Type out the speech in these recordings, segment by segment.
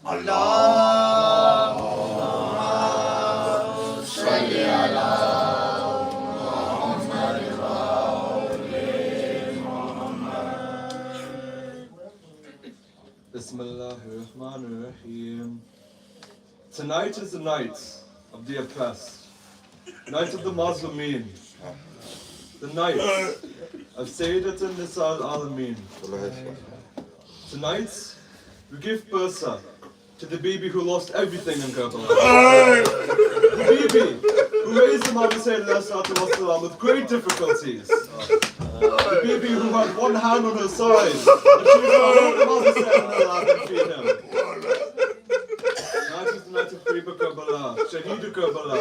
Bismillahirrahmanirrahim. Tonight is the night of the oppressed, night of the Muslimin, the night of Sayyidatun Nisa al-Alameen. Tonight, we give birth to the baby who lost everything in Karbala. The baby who raised Imam Hussain with great difficulties. The baby who had one hand on her side, and she was holding Imam Hussain in her lap and feed him. Tonight is the night of Khariba Karbala, Shaheed Karbala.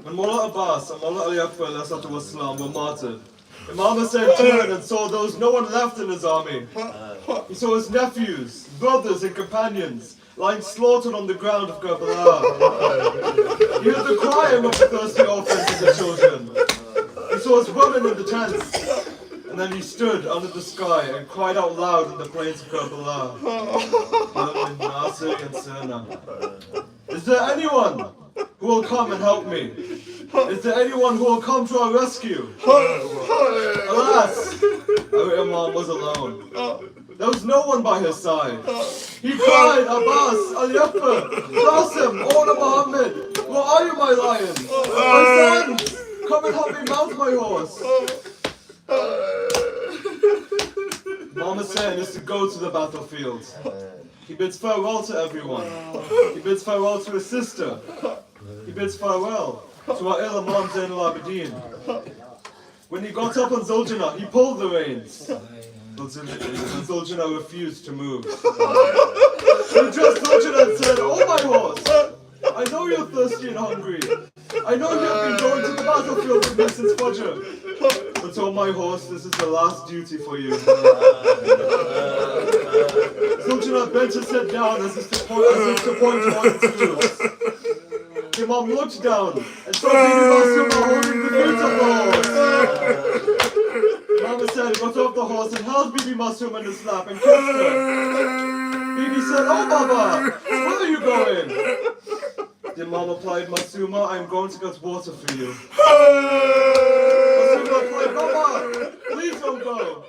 When Mullah Abbas and Mullah Ali Akbar were martyred, Imam Hussain turned and saw there was no one left in his army. He saw his nephews, brothers and companions lying slaughtered on the ground of Karbala. He heard the crying of the thirsty orphans and the children. He saw his women in the tents. And then he stood under the sky and cried out loud in the plains of Karbala. Is there anyone who will come and help me? Is there anyone who will come to our rescue? Alas, our Imam was alone. There was no one by his side. He cried, Abbas, Ali Akbar, Qasim, Order Muhammad, where are you, my lions? My sons, come and help me mount my horse. Imam Hussain is to go to the battlefield. He bids farewell to everyone. He bids farewell to his sister. He bids farewell to our ill Imam Zain al-Abidin. When he got up on Zuljana, he pulled the reins. Zuljana refused to move. He addressed Zuljana and said, "Oh my horse, I know you're thirsty and hungry. I know you have been going to the battlefield with me since Fajr. But oh my horse, this is the last duty for you." Zuljana bent his head down as if to point towards the fields. The Imam looked down and saw Bibi Masuma holding the feet of the horse. Imam Hussain got off the horse and held Bibi Masuma in his lap and kissed her. Bibi said, "Oh Baba, where are you going?" The Imam replied, "Masuma, I'm going to get water for you." Masuma replied, "Baba, please don't go.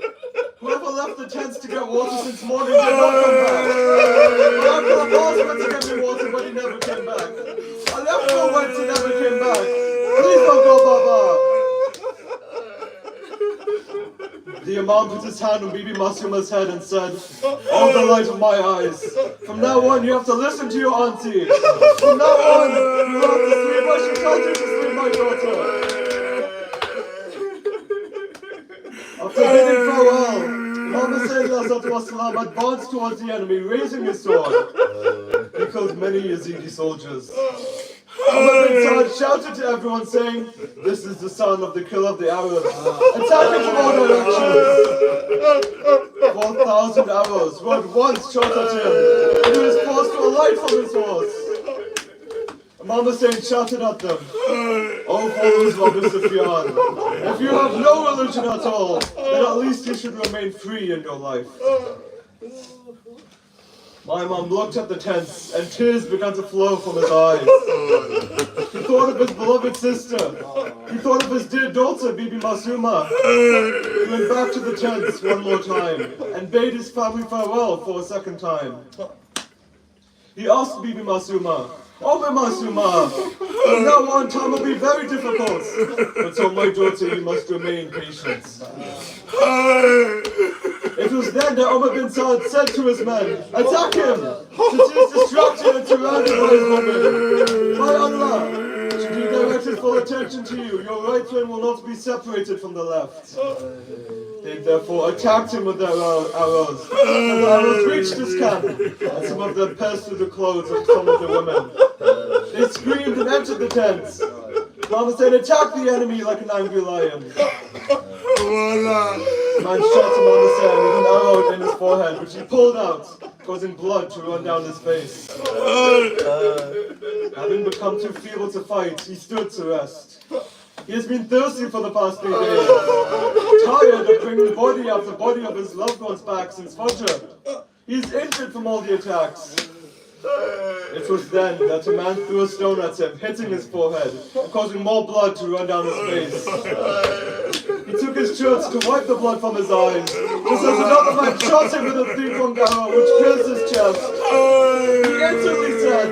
Whoever left the tents to get water since morning did not come back. My uncle Abbas went to get me water, but he never came back. Ali Akbar went and never came back. Please don't go, Baba." The Imam put his hand on Bibi Masuma's head and said, "Oh, the light of my eyes, from now on you have to listen to your auntie. From now on you have to sleep where she tells you to sleep, my daughter." After bidding farewell, Imam Hussain advanced towards the enemy, raising his sword. He killed many Yazidi soldiers. Umar bin Saad shouted to everyone saying, "This is the son of the killer of the Arabs. Attack him from all directions." 4,000 arrows were at once shot at him, and he was forced to alight from his horse. Imam Hussain shouted at them, "O followers of Abu Sufyan, if you have no religion at all, then at least you should remain free in your life." My Imam looked at the tents and tears began to flow from his eyes. He thought of his beloved sister. He thought of his dear daughter, Bibi Masuma. He went back to the tents one more time and bade his family farewell for a second time. He asked Bibi Masuma, "Oh my Masuma, from now on time will be very difficult. But oh my daughter, you must remain patient." It was then that Umar bin Saad said to his men, "Attack him, since he is distracted and surrounded by his women. By Allah, should he direct his full attention to you, your right wing will not be separated from the left." They therefore attacked him with their arrows, and the arrows reached his camp, and some of them pierced through the clothes of some of the women. They screamed and entered the tents. Imam Hussain attacked the enemy like an angry lion. The man shot Imam Hussain with an arrow in his forehead, which he pulled out, causing blood to run down his face. Having become too feeble to fight, he stood to rest. He has been thirsty for the past 3 days, tired of bringing body after body of his loved ones back since Fajr. He is injured from all the attacks. It was then that a man threw a stone at him, hitting his forehead, and causing more blood to run down his face. He took his shirt to wipe the blood from his eyes, just as another man shot him with a 3-pronged arrow, which pierced his chest. He instantly said,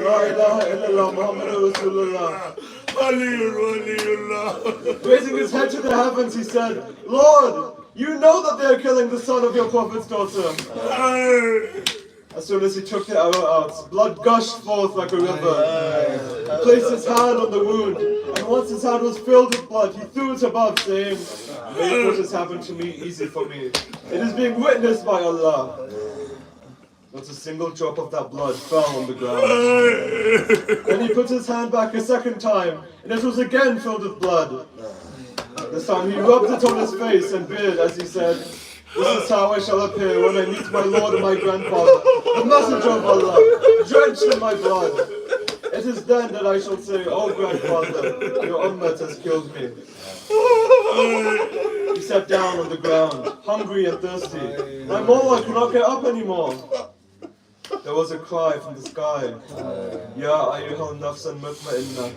La ilaha illallah Muhammadur Rasulullah. Raising his head to the heavens, he said, Lord, you know that they are killing the son of your prophet's daughter. As soon as he took the arrow out, blood gushed forth like a river. He placed his hand on the wound, and once his hand was filled with blood, he threw it above, saying, May what has happened to me easy for me. It is being witnessed by Allah. Not a single drop of that blood fell on the ground. Then he put his hand back a second time, and it was again filled with blood. This time he rubbed it on his face and beard as he said, This is how I shall appear when I meet my Lord and my grandfather, the Messenger of Allah, drenched in my blood. It is then that I shall say, Oh grandfather, your ummah has killed me. He sat down on the ground, hungry and thirsty. My Mawla could not get up anymore. There was a cry from the sky. Ya ayyuhal nafsan mutma'inna.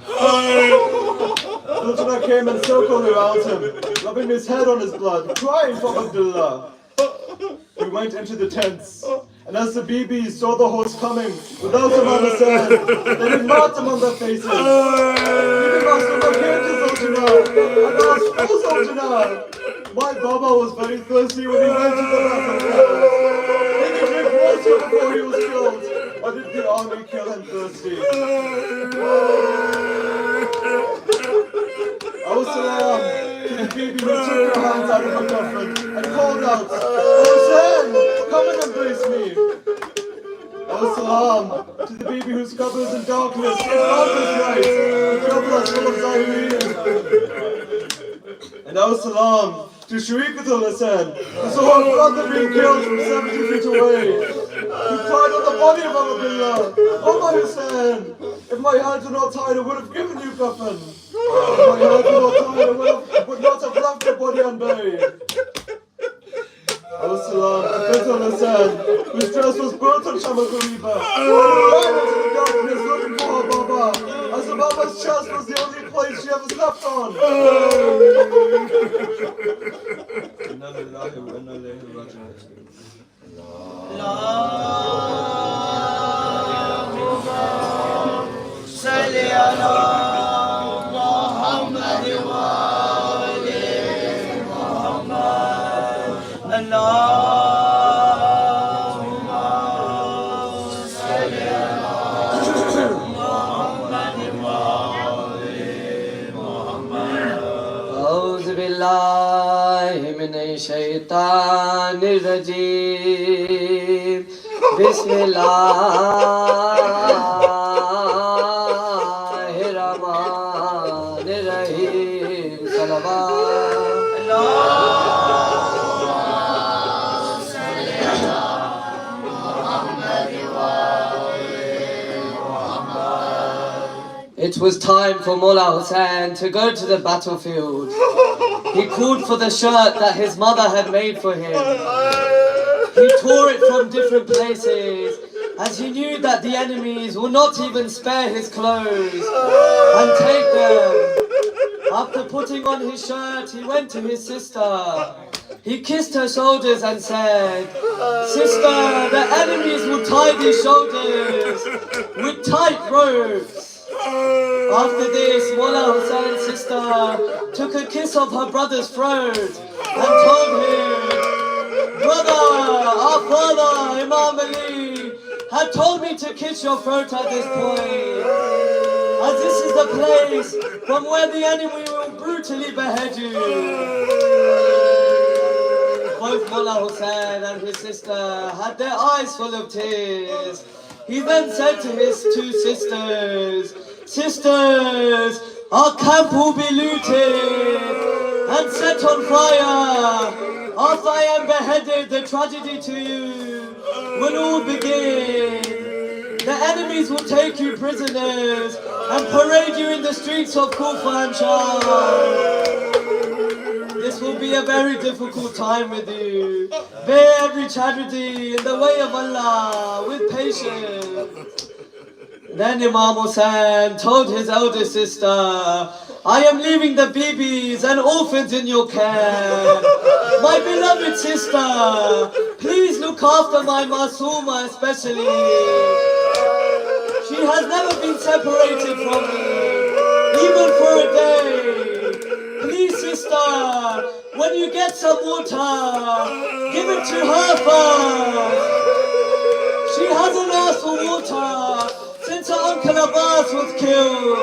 Sultana came and circled around him, rubbing his head on his blood, crying for Abdullah. He went into the tents, and as the BBs saw the horse coming, without a man said, they did mark them on their faces. Bibi Masuma came to Sultana and asked, Oh Sultana, my Baba was very thirsty when he went to the battlefield. Did he drink water before he was killed, or did the army kill him thirsty? Oh salam to the baby who took her hands out of her coffin and called out, Oh Hussein, come and embrace me. Oh salam to the baby whose cover is in darkness, his mouth is right, and trouble us full of Zahireen. And oh salam to Sharikatul Hussein, who saw her brother being killed from 70 feet away. He cried on the body of Abdullah, Oh my Hussein, if my hands were not tied, I would have given you coffin. If my hands were not tied, I would not have left the body unburied. Oh salam to Bitul Hussein, whose dress was burnt on Shaam-e-Ghareeban. He ran into the darkness looking for her Baba, as her Baba's chest was the only place she ever slept on. Inna lillahi wa inna ilayhi raji'un. Allahumma salli ala Muhammad wa ali Muhammad. Allahumma salli ala Muhammad wa ali Muhammad. A'udhu billahi minash shaitanir rajim. Bismillahirrahmanirrahim. Salawat. Allahumma salli ala Muhammad wa ali Muhammad. It was time for Mullah Hussain to go to the battlefield. He called for the shirt that his mother had made for him. He tore it from different places, as he knew that the enemies will not even spare his clothes and take them. After putting on his shirt, he went to his sister. He kissed her shoulders and said, Sister, the enemies will tie these shoulders with tight ropes. After this, Mullah Hussein's sister took a kiss of her brother's throat and told him, Brother, our father, Imam Ali, had told me to kiss your throat at this point, as this is the place from where the enemy will brutally behead you. Both Mullah Hussain and his sister had their eyes full of tears. He then said to his two sisters, Sisters, our camp will be looted and set on fire. After I am beheaded, the tragedy to you will all begin. The enemies will take you prisoners and parade you in the streets of Kufa and Sham. This will be a very difficult time with you. Bear every tragedy in the way of Allah with patience. Then Imam Hussain told his elder sister, I am leaving the babies and orphans in your care. My beloved sister, please look after my Masooma especially. She has never been separated from me, even for a day. Please sister, when you get some water, give it to her first. She hasn't asked for water since her uncle Abbas was killed.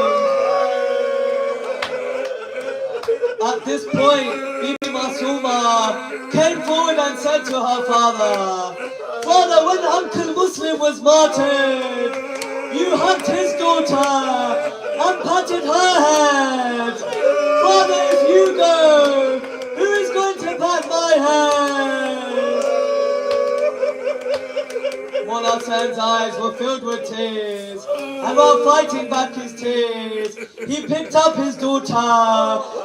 At this point, Bibi Masooma came forward and said to her father, Father, when Uncle Muslim was martyred, you hugged his daughter and patted her head. Father, if you go, who is going to pat my head? Mullah Hussain's eyes were filled with tears, and while fighting back his tears, he picked up his daughter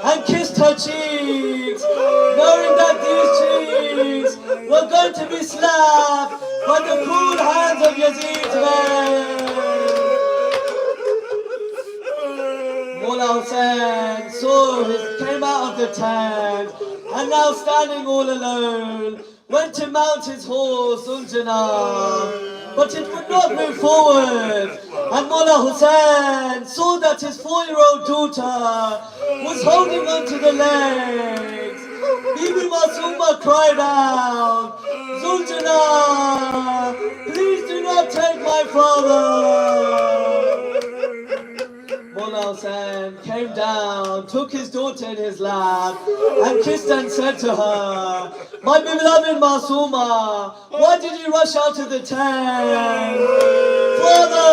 and kissed her cheeks, knowing that these cheeks were going to be slapped by the cruel hands of Yazid's men. Mullah Hussain came out of the tent, and now standing all alone, went to mount his horse, Uljana, but it would not move forward. And Mullah Hussain saw that his 4-year-old daughter was holding onto the legs. Bibi Masooma cried out, Zuljana, please do not take my father. Mullah Hussain came down, took his daughter in his lap, and kissed and said to her, my beloved Masooma, why did you rush out of the tent? Father,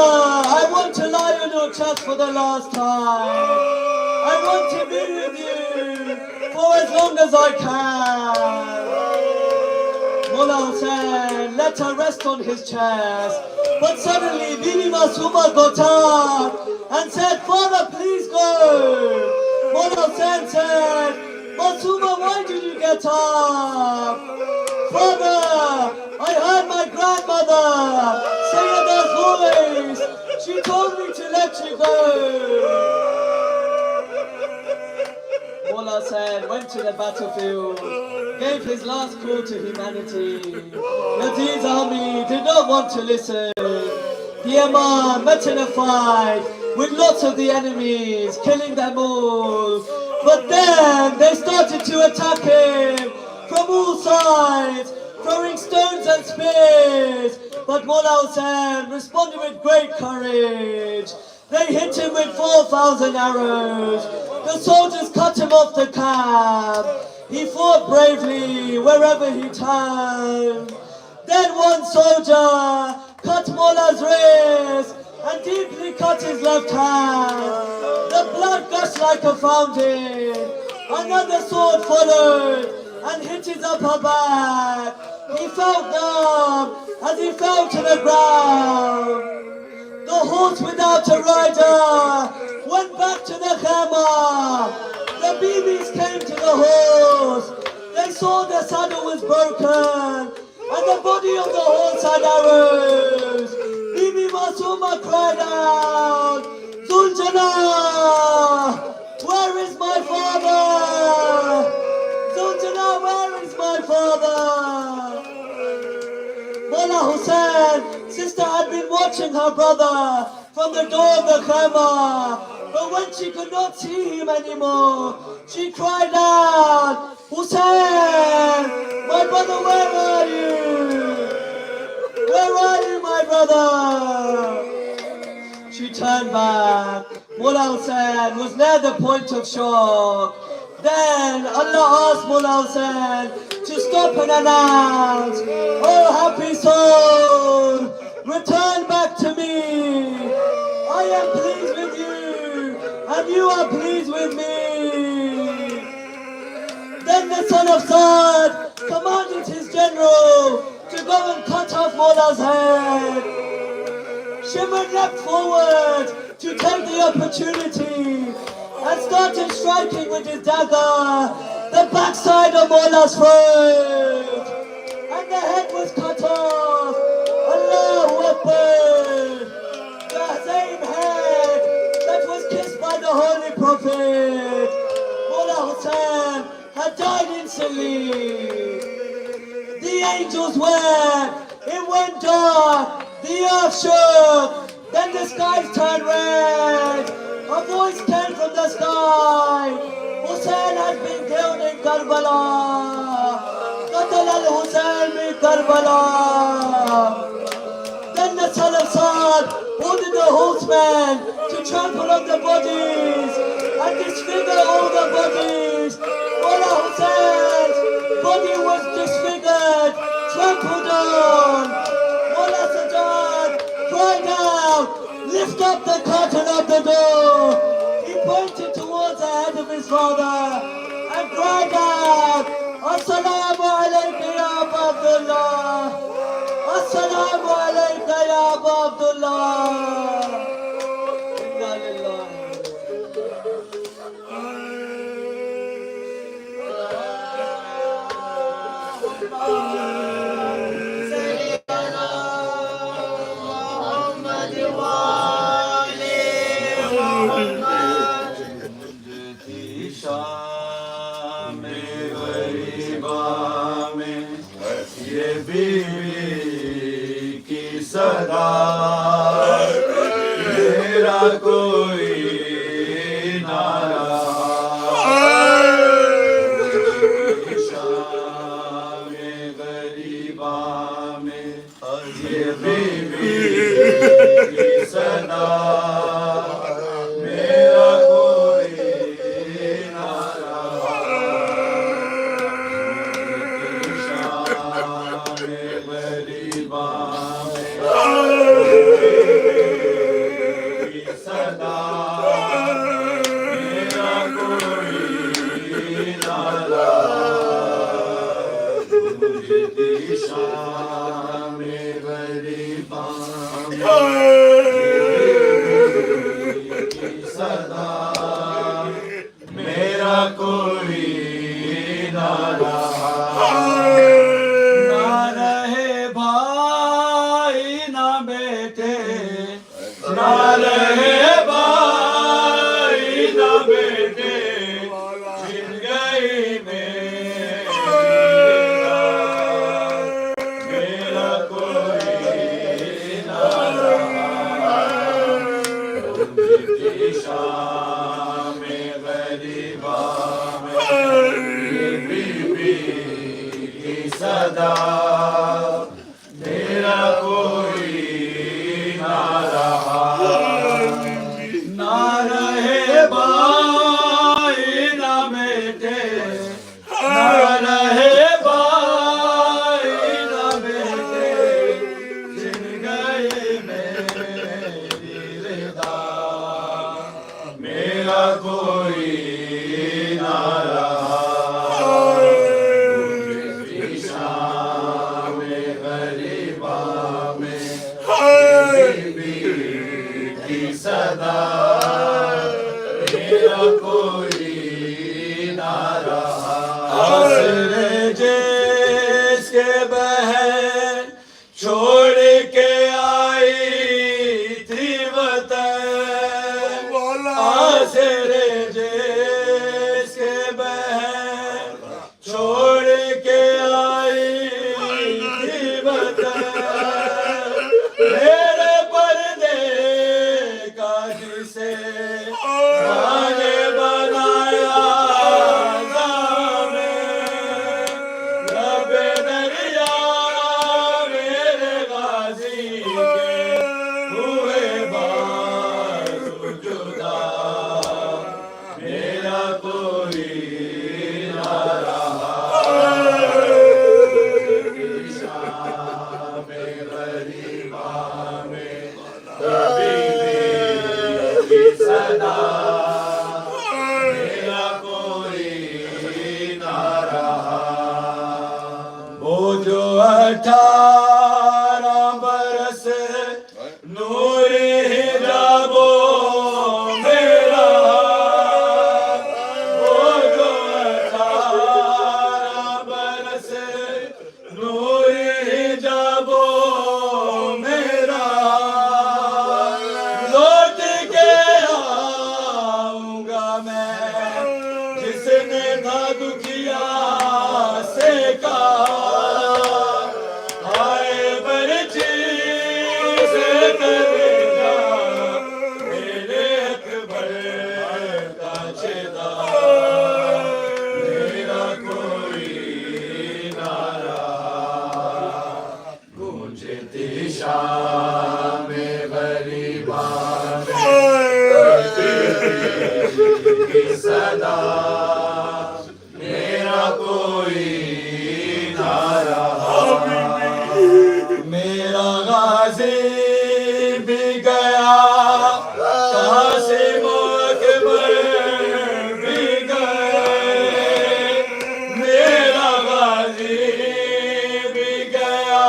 I want to lie on your chest for the last time. I want to be with you for as long as I can. Mullah Hussain let her rest on his chest, but suddenly Bibi Masooma got up and said, Father, please go. Mullah Hussain said, Masooma, why did you get up? Father, I heard my grandmother Sayyada's voice. She told me to let you go. Mullah Hussain went to the battlefield, gave his last call to humanity. Yazid's army did not want to listen. The Imam met in a fight with lots of the enemies, killing them all. But then they started to attack him from all sides, throwing stones and spears. But Mullah Hussain responded with great courage. They hit him with 4,000 arrows. The soldiers cut him off the camp. He fought bravely wherever he turned. Then one soldier cut Mullah's wrist and deeply cut his left hand. The blood gushed like a fountain. Another sword followed and hit his upper back. He felt numb as he fell to the ground. The horse without a rider went back to the khama. The bibis came to the horse. They saw the saddle was broken and the body of the horse had arrows. Bibi Masooma cried out, Zuljana, where is my father? Zuljana, where is my father? Mullah Hussain, sister had been watching her brother from the door of the khama, but when she could not see him anymore, she cried out, Hussain, my brother, where are you? Where are you, my brother? She turned back. Mullah Hussain was near the point of shock. Then Allah asked Mullah Hussain to stop and announce, oh happy soul, return back to me. I am pleased with you and you are pleased with me. Then the son of Saad commanded his general to go and cut off Mullah's head. Shimon leapt forward to take the opportunity and started striking with his dagger the backside of Mawla's throat, and the head was cut off. Allahu Akbar! The same head that was kissed by the Holy Prophet, Mawla Hussain, had died instantly. The angels wept, it went dark, the earth shook, then the skies turned red. A voice came from the sky. Hussain has been killed in Karbala. Qatal al-Hussain in Karbala. Then the son of Saad ordered the horsemen to trample on the bodies and disfigure all the bodies. Mawla Hussein's body was disfigured, trampled on. Mawla Sajjad cried out, "Lift up the curtain of the door." He pointed towards the head of his father and cried out, "Assalamu alayka ya Aba Abdullah. Assalamu alayka ya Aba Abdullah." Inna lillahi. शाम-ए-गरीबा में ये बीवी की सदा, मेरा कोई ना रहा। शाम-ए-गरीबा में ये बीवी की सदा, मेरा कोई ना रहा। शाम-ए-गरीबा में की सदा, मेरा कोई ना रहा। शाम-ए-गरीबा में की सदा, मेरा कोई ना रहा। ना रहे भाई ना बेटे, ना रहे भाई ना बेटे, छिन गई मेरा कोई ना रहा। शाम-ए-गरीबा में ये बीवी की सदा, मेरा कोई ना रहा। ना रहे भाई ना बेटे, ना रहे भाई ना बेटे, छिन गए मेरी रिदा, मेरा कोई ना रहा। शाम-ए-गरीबा में बीवी की सदा, मेरा कोई ना रहा। आसरे जिसके बहन छोड़ के आई थी वतन, आसरे जिसके बहन छोड़ के आई थी वतन, मेरे पर्दे का जिसे माने बनाया जामे, लबे दरिया मेरे गाजी के हुए बाज़ु जुदा, मेरा कोई ना रहा। शाम-ए-गरीबा में बीवी की सदा, मेरा कोई ना रहा। वो जो 18 बरस नूर आए बरची से कलेजा मेरे अकबर का चेदा मेरा कोई ना रहा गूंजती शाम-ए-गरीबान की सदा मेरा कोई ना रहा मेरा गाजी भी गया कासिम अकबर भी गए मेरा गाजी भी गया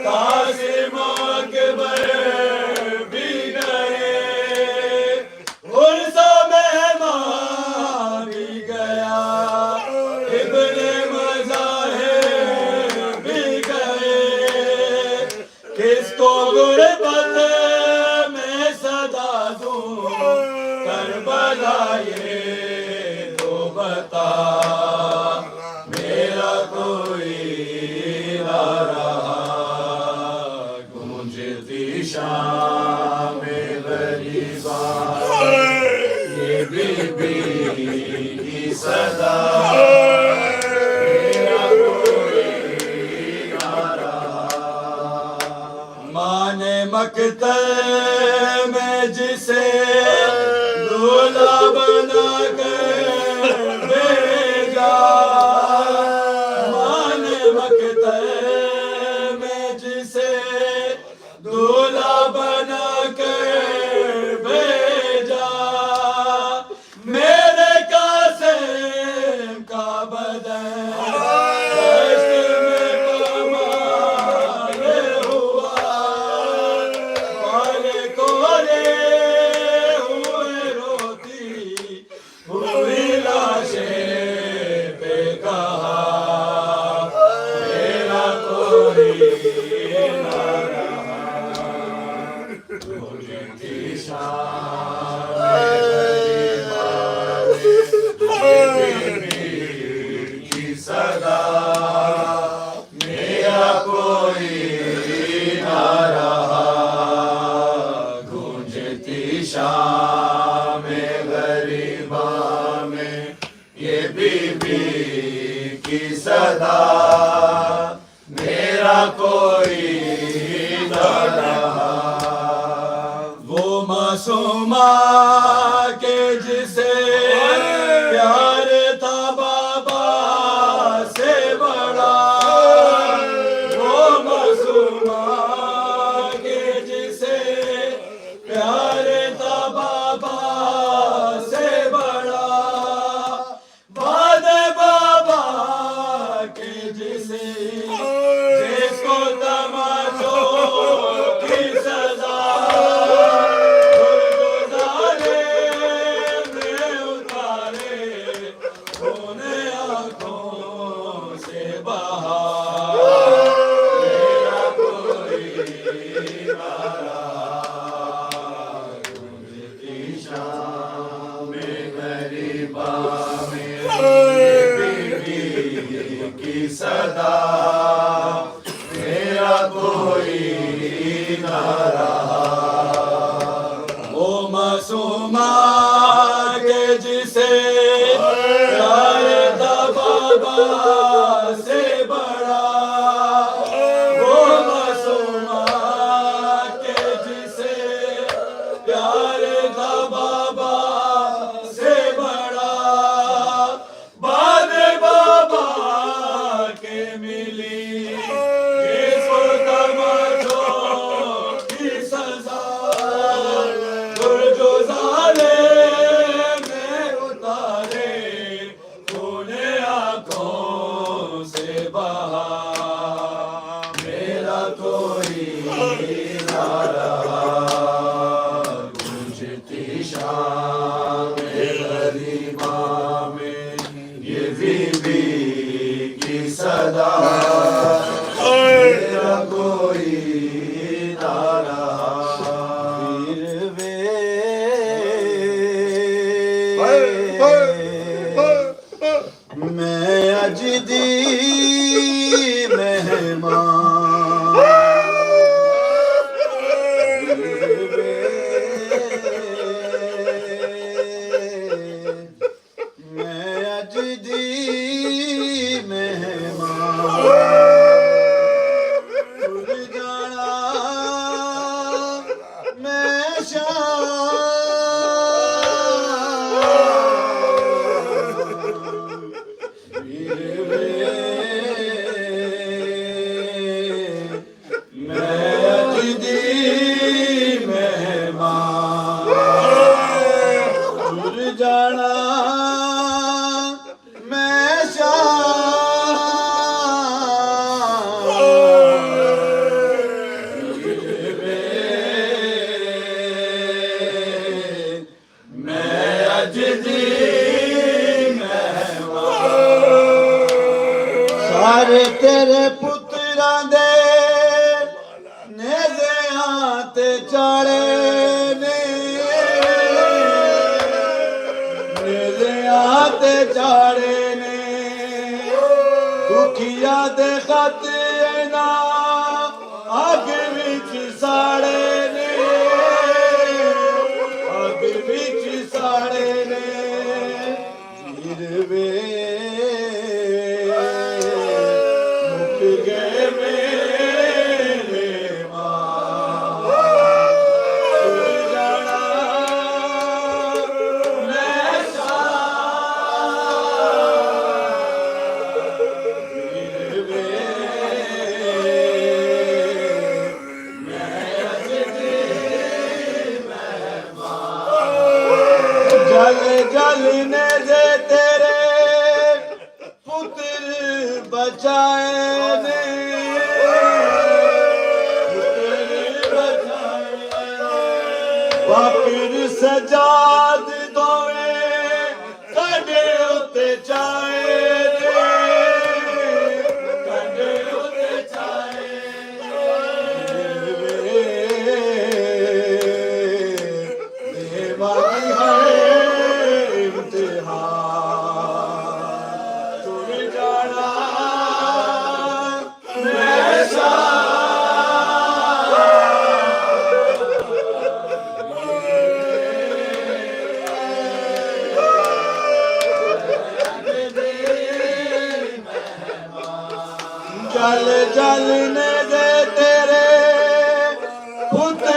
कासिम अकबर भी गए उर्सा मेहमान भी गया इब्ने मज़ाहिर भी गए किसको गुरबत में सदा दूं करबला ये तो बता मेरा कोई ना रहा गूंजती शाम-ए-गरीबान ये बीबी की सदा मेरा कोई ना रहा माने मकतल में जिसे दूल्हा बना कर भेजा माने मकतल में जिसे दूल्हा बना कर भेजा मेरे कासिम का बदन दश्त में कमाल हुआ वाले कोले हुए रोती हुई लाशें पे कहा मेरा कोई ना रहा गूंजती शाम-ए-गरीबान की सदा मेरा कोई ना रहा गूंजती शाम-ए-गरीबान में ये बीबी की सदा मेरा कोई ना रहा वो मासूमा के जिसे प्यार था बाबा से बड़ा वो मासूमा के जिसे प्यार था बाबा से बड़ा बाद बाबा के जिसे जिसको तमाचों की सजा गुजारे में उतारे उन्हें आंखों से बहा मेरा कोई ना रहा गूंजती शाम-ए-गरीबान में बीबी की सदा मेरा कोई ना रहा वो मासूमा के जिसे प्यार था बाबा से बड़ा वो मासूमा के जिसे प्यार था बाबा से बड़ा बाद बाबा के मिली जिसको तमाचों की सजा गुरजुजारे में उतारे उन्हें आंखों से बहा मेरा कोई ना रहा गूंजती शाम-ए-गरीबान में ये बीबी की सदा मेरा कोई ना रहा मैं अज दी तेरे पुत्रा दे नेज़ियां ते चाड़े ने नेज़ियां ते चाड़े ने दुखिया दे खत ना अग विच साड़े ने अग विच साड़े ने वीरवे मुक गए मेरे मां जाना मैं वीरवे जल जल ने दे तेरे पुत्र बचाए ने पुत्र बचाए वाकिर सजाद दोवे कड़े उते चाए ने कड़े उते चाए देवानी है इम्तिहान तुर जाना मैं जल जल ने दे तेरे पुत्र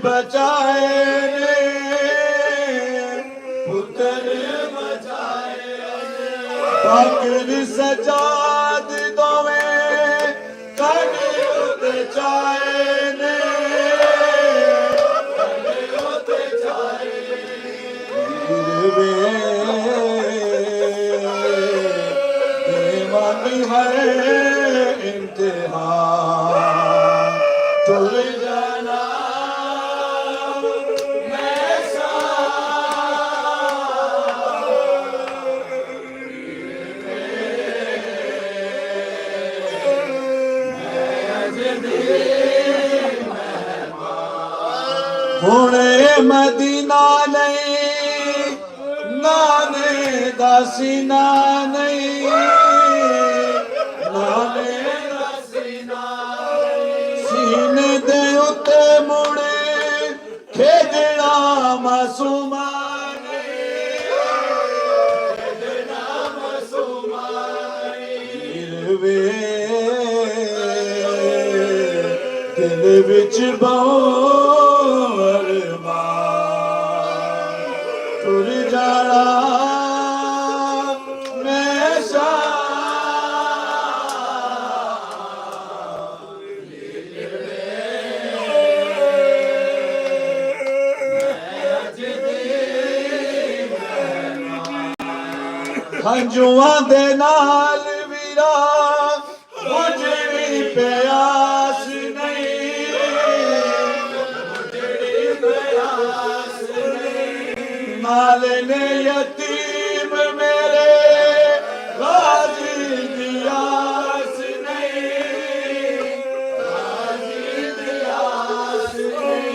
बचाए ने पुत्र बचाए बाकर सजाद दोवे कड़े उते चाए ने कड़े उते चाए वीरवे देवानी है इम्तिहान तुर जाना मैं हुणे मदीना नहीं नाने दा सीना नहीं नाने दा सीना सीने दे उते मुड़े खेदना मासूमा खेदना मासूमा वीरवे दिल विच बार तुर जाना मैं हंजुआं दे नाल वीरा मुझे भी प्यास नहीं मुझे भी प्यास नहीं नाल ने यतीम मेरे गाजी दी आस नहीं गाजी दी आस नहीं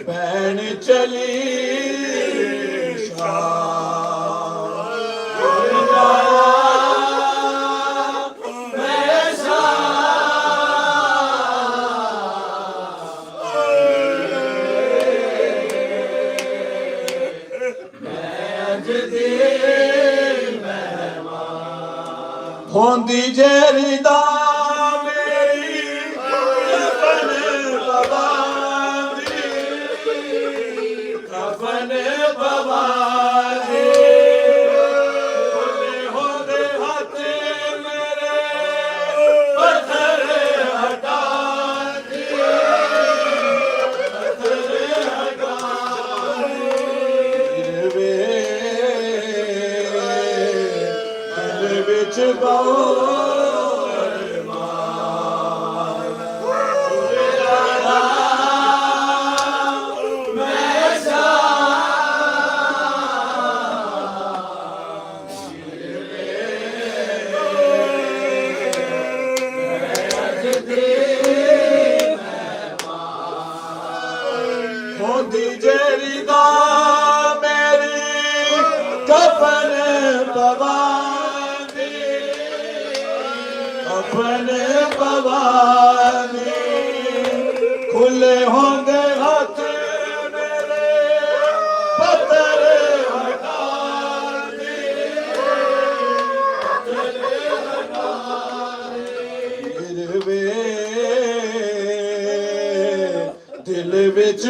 भैन चली होंदी जेरिदा मेरी कफन बवादी कफन बवादी होंदे हाथ मेरे पत्थर हटा दिए पत्थर हटा दिए दिल विच अपने भवानी खुले होंगे हाथ मेरे पत्थर हटा दे दिल विच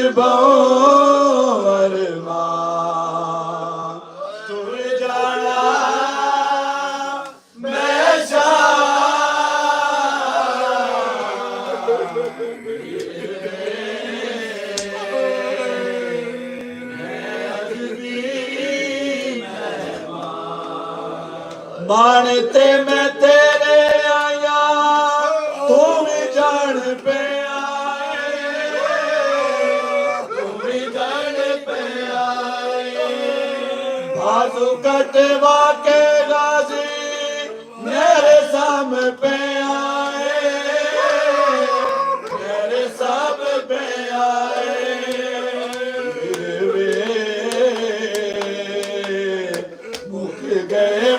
अरमान तू जाना मैं मानते मैं तेरे आया तू भी जान पे बाजू कटवा के गाजी मेरे सामने पे आए मेरे सामने पे आए मुख गए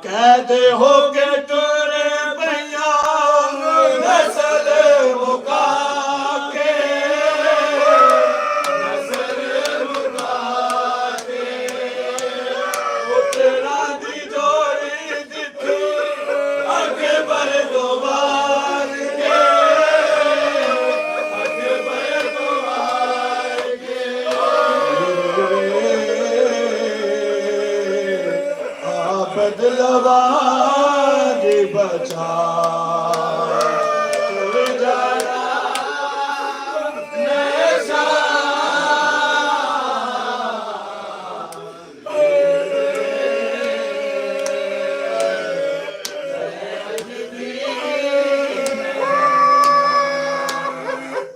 कहते हो के टूरे भैया नस्ल मुका के उतरा दी जोड़ी दिखी आगे बढ़ दो बार के आगे बढ़ दो बार के बदलवा दे बचा तू जाना मैं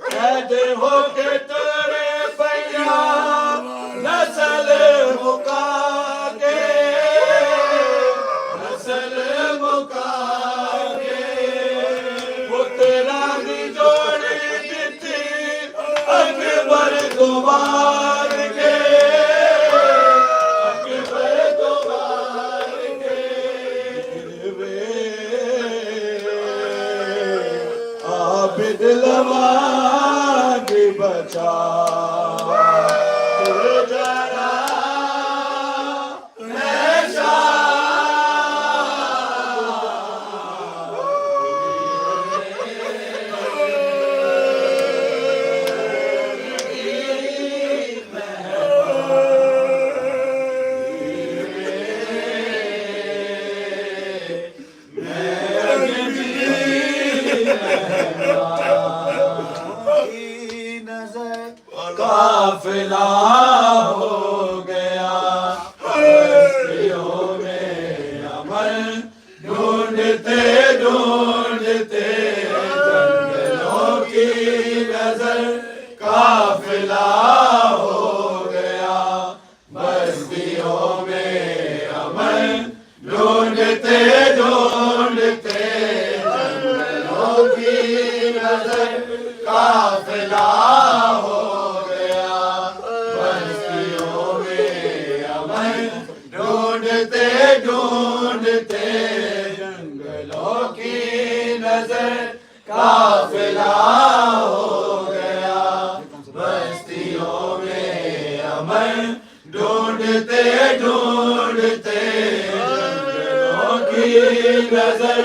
कहते हो के तेरे भैया नस्ल मुका दोबार के अकबर दोबार के आबिद लवा के बचा तू जाना मैं काफिला हो गया बस्तियों में अमन ढूंढते ढूंढते जंगलों की नजर काफिला हो गया बस्तियों में अमन ढूंढते ढूंढते जंगलों की नजर काफिला हो ढूंढते ढूंढते जंगलों की नजर काफिला हो गया बस्तियों में अमन ढूंढते ढूंढते जंगलों की नजर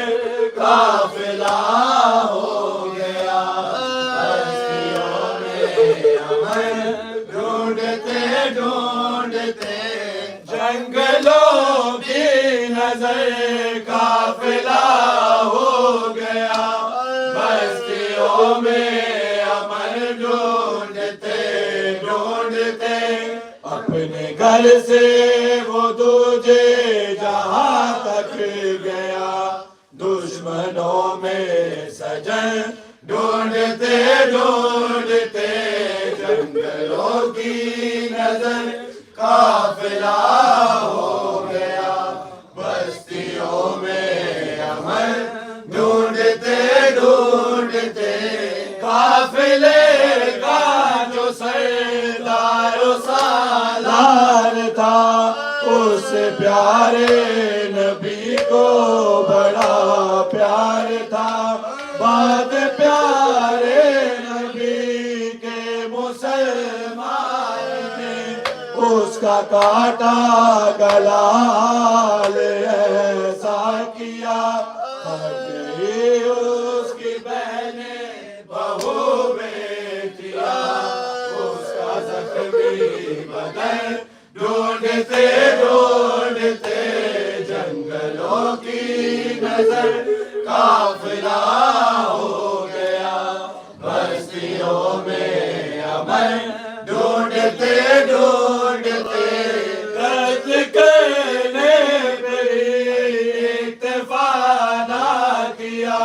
काफिला हो गया बस्तियों में अमन ढूंढते ढूंढते जंगलों की नजर काफिला हो गया बस्तियों में अमन ढूंढते ढूंढते अपने घर से वो दूजे जहां तक गया दुश्मनों में सजन ढूंढते ढूंढते जंगलों की नजर काफिला हो गया बस्तियों में अमन ढूंढते ढूंढते काफिले का जो सरदारो सालार था उस प्यारे नबी को बड़ा प्यार था बात प्यारे नबी के मुसलमान ने उसका काटा गला ऐसा किया उसकी बहने बहू बेटिया उसका जख्मी बदन ढूंढते ढूंढते जंगलों की नजर काफिला हो गया बस्तियों में अमन ढूंढते ढूंढते कत्ल करने इत्तेफा ना किया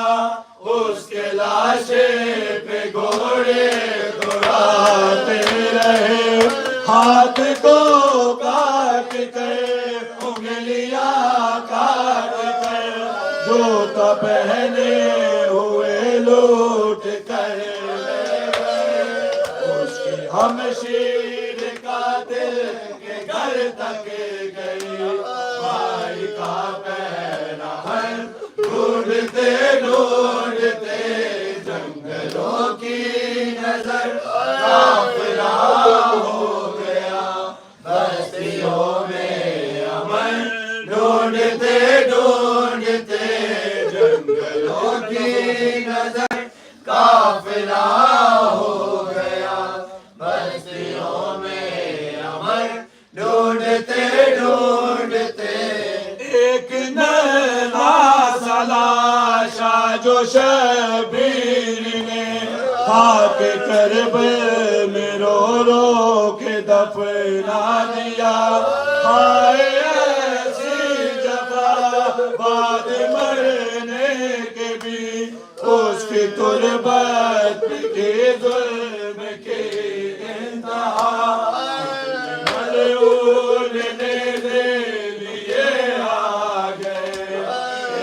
उसके लाशे पे घोड़े दौड़ाते रहे हाथ को काट कर उंगलियां काट कर जूता पहने हुए लूट कर उसकी हमशीर का दिल के घर तक गई भाई का पैराहन ढूंढते ढूंढते जंगलों की नजर काफिला हो गया बस्तियों में अमन ढूंढते ढूंढते जंगलों की नजर काफिला हो गया बस्तियों में अमन ढूंढते ढूंढते एक नैना सलाशा जो शबीर ने खाक करबल में रो रो के दफना दिया हाय ऐसी जफा बाद मरने के भी उसकी तुरबत के जुल्म के इंतहा मलऊन ने लिए आ गए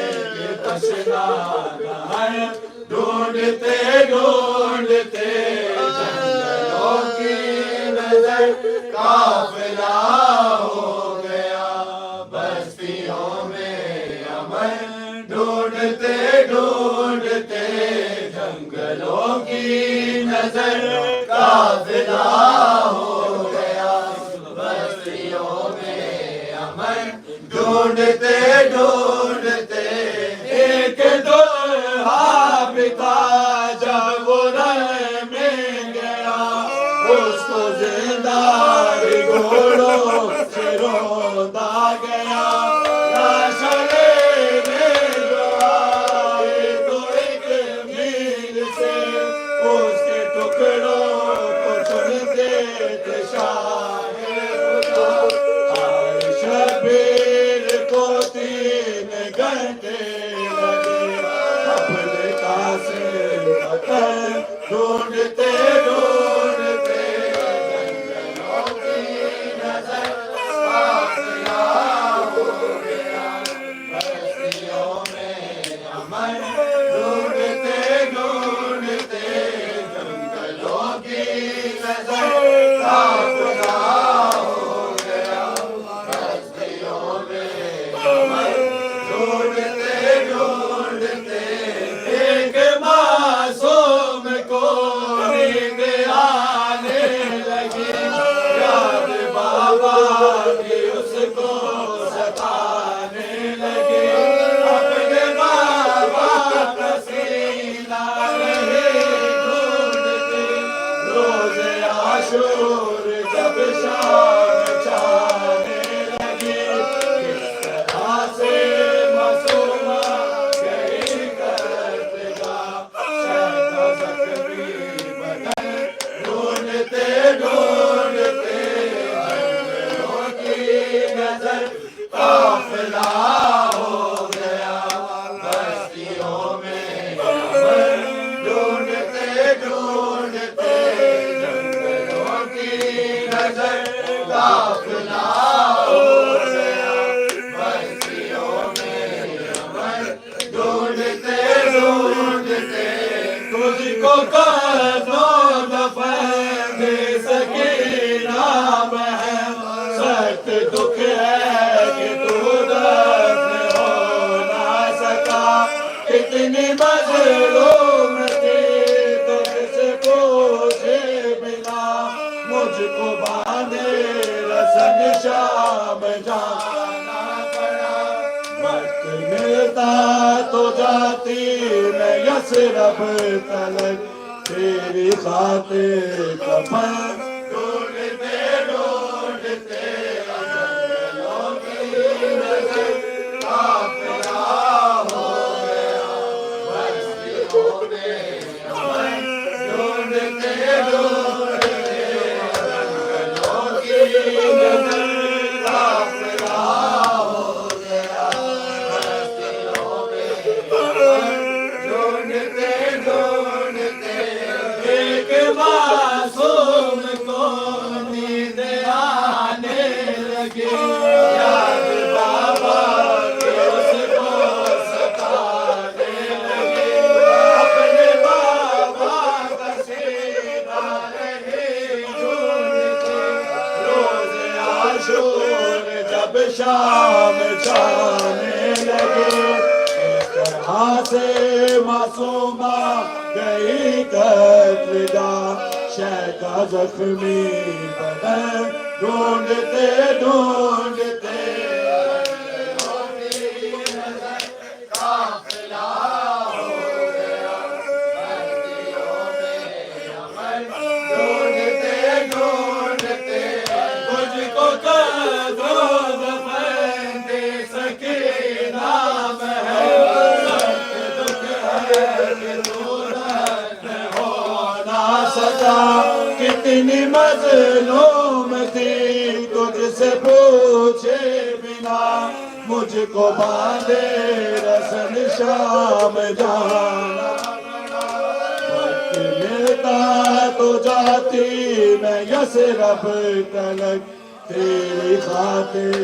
एक तशना ढूंढते ढूंढते जंगलों की नजर काफिला हो गया बस्तियों में अमन ढूंढते ढूंढते जंगलों की नजर काफिला हो गया बस्तियों में अमन ढूंढते ढूंढते एक दुल्हा पिता जब वो रण में गया उसको जिंदा घोड़ों से रोंदा गया लाश लेने जो आए तो एक मील से उसके टुकड़ों को चुनते थे शाहे खुदा शबीर को 3 घंटे लगे अपने कासिम पतन ढूंढते ढूंढते जंगलों की नजर काफिला हो गया बस्तियों में अमन ढूंढते ढूंढते जंगलों की नजर काफिला हो गया बस्तियों में अमन ढूंढते ढूंढते एक मासूम को नींद आने लगी याद बाबा की उसको सताने लगी अपने बाबा का सीना नहीं ढूंढते रोज़े आशूर जब शाम छाने लगी किस तरह से मासूमा गई करतेगा शहदा जख्मी बदन ढूंढते ढूंढते जंगलों की नजर काफिला हो गया बस्तियों में अमन ढूंढते ढूंढते जंगलों की नजर काफिला हो गया बस्तियों में अमन ढूंढते ढूंढते तुझको कदमों दफन दे सकीना बहन सख्त दुख है कि तू दफन हो ना सका कितनी मजलूम थी तुझसे पूछे बिना मुझको बांधे रसन शाम जाना पड़ा वक्त मिलता तो जाती मैं यसरब तलक तेरी खातिर कफन ढूंढते ढूंढते जंगलों की नजर काफिला हो गया बस्तियों में अमन ढूंढते ढूंढते जंगलों की नजर काफिला हो गया बस्तियों में अमन ढूंढते ढूंढते एक मासूम को नींद आने लगी याद बाबा के उसको सताने लगे अपने बाबा का सीना रहे ढूंढते रोज आशूर जब शाम जाने लगे इस तरह से मासूमा गई कत्लगा शहका जख्मी बदन ढूंढते ढूंढते काफिला हो गया बस्तियों में अमन ढूंढते ढूंढते तुझको कदमों दफन दे सकीना बहन सख्त दुख है कि तू दफन हो ना सका कितनी मजलूम थी तुझसे पूछे बिना मुझको बांधे रसन शाम जाना वक्त मिलता तो जाती मैं यसरब तलक तेरी खातिर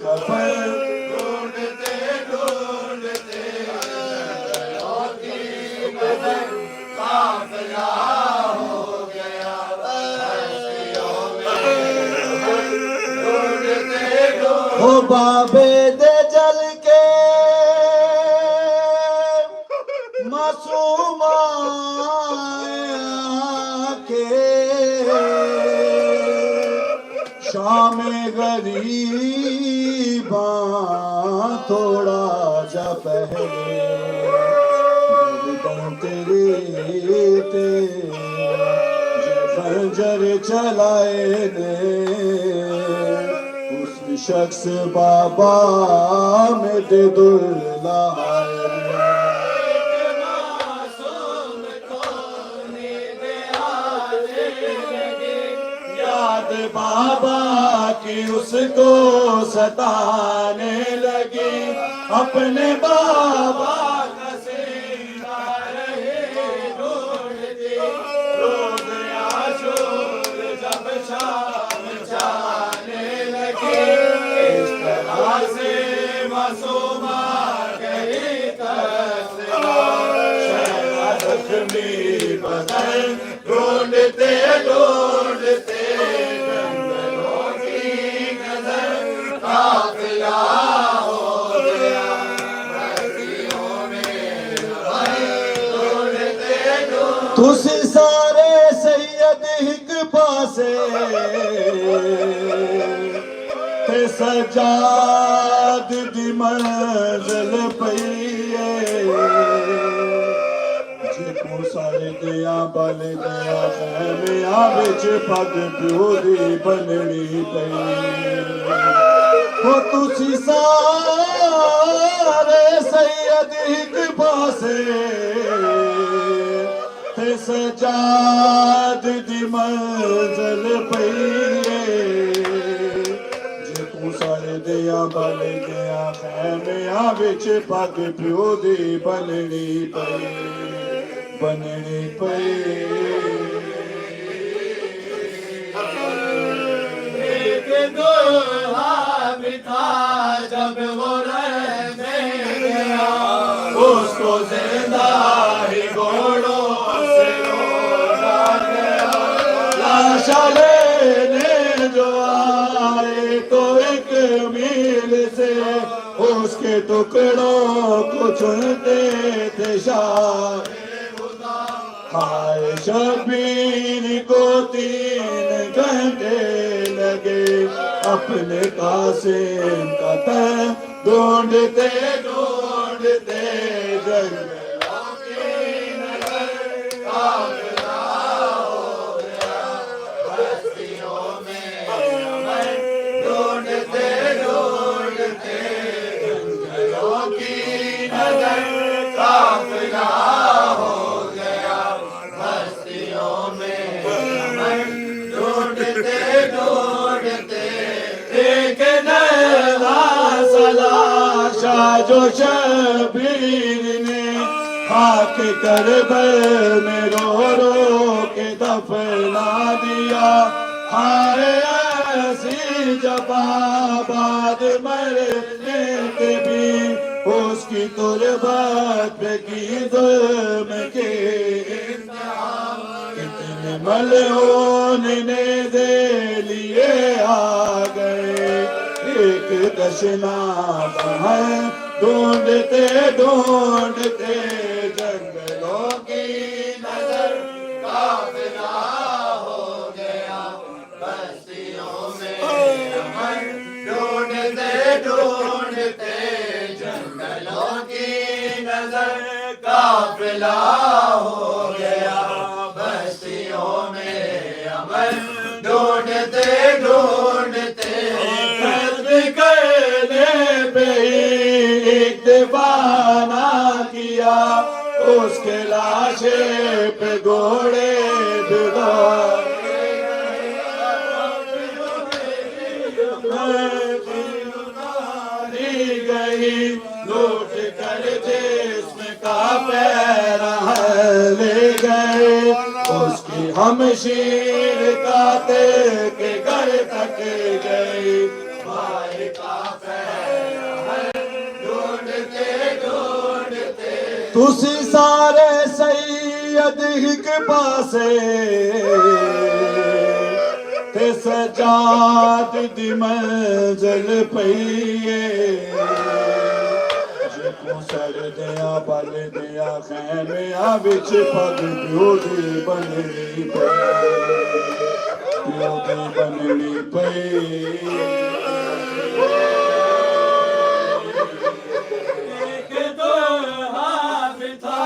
कफन ढूंढते ढूंढते जंगलों की नजर काफिला हो गया बस्तियों में अमन ढूंढते ढूंढते हो बाबे दे जल के मासूमा के शाम गरीबा थोड़ा जा पहले तेरे ते खंजर चलाए ने उस शख्स बाबा में दे दुल्ला मासूम को नींद आने लगी याद बाबा की उसको सताने लगी अपने बाबा का सीना रहे ढूंढती रोज आशूर जब शाम जाने लगी इस तरह से मासूमा गई कत्लगा शहरा जख्मी बदन ढूंढते ढूंढते जंगलों की नजर काफिला हो गया बस्तियों में अमन ढूंढते ढूंढते तुसी सारे सैयद हिक पासे ते सजाद दी मंजिल पई जिको सारे दिया बल दिया खैमिया बिच पग प्यो दी बननी पई हो तुसी सारे सैयद हिक पासे ते सजाद दी मंजिल पई जिको सारे दिया बल दिया खैमिया बिच पग प्यो दी बननी पई एक लेने जो आए तो एक मील से उसके टुकड़ों को चुनते थे शाह। हाय शबीर को 3 घंटे लगे अपने कासिम का तन ढूंढते ढूंढते जंगलों की नजर काफिला हो गया बस्तियों में अमर ढूंढते ढूंढते जंगलों की नजर काफिला हो गया बस्तियों में अमर ढूंढते ढूंढते एक नया सलाशा जो शबीर ने खाक करबल में रो रो के दफना दिया। हाय ऐसी जबाबाद मरने के भी उसकी तुरबत पे की जुल्म के कितने मलऊन ने दे लिए आ गए एक दशना है ढूंढते ढूंढते जंगलों की नजर काफिला हो गया बस्तियों में अमर ढूंढते ढूंढते जंगलों की नजर काफिला हो गया बस्तियों में अमर ढूंढते ढूंढते करने पे एक दीवाना किया उसके लाशे पे घोड़े गई लूट कर जिस्म का पैरा ले गए उसकी हमशीर काते के घर तक गई भाई का पैरा ढूंढते ढूंढते तुसी सारे सैयद के पासे ते सजाद दी मंजिल पईए जिको सर दिया बल दिया खैमिया विच पग प्योदी बननी पई एक दो हाथ था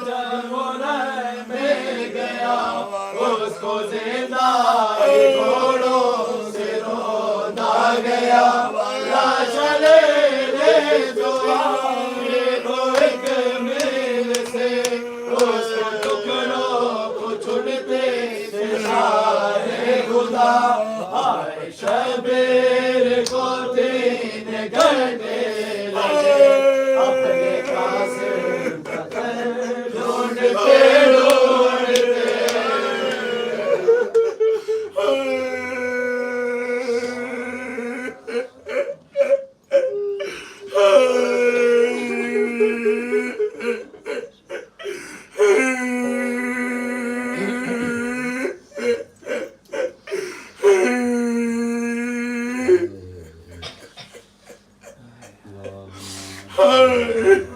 जब वो मिल गया उसको जिंदा घोड़ों से रोदा गया चले रे जो एक मिल से उस टुकड़ों को चुनते थे सारे खुदा। आए शबीर को 3 घंटे लगे अपने कासिम का तन ढूंढते ढूंढते Oh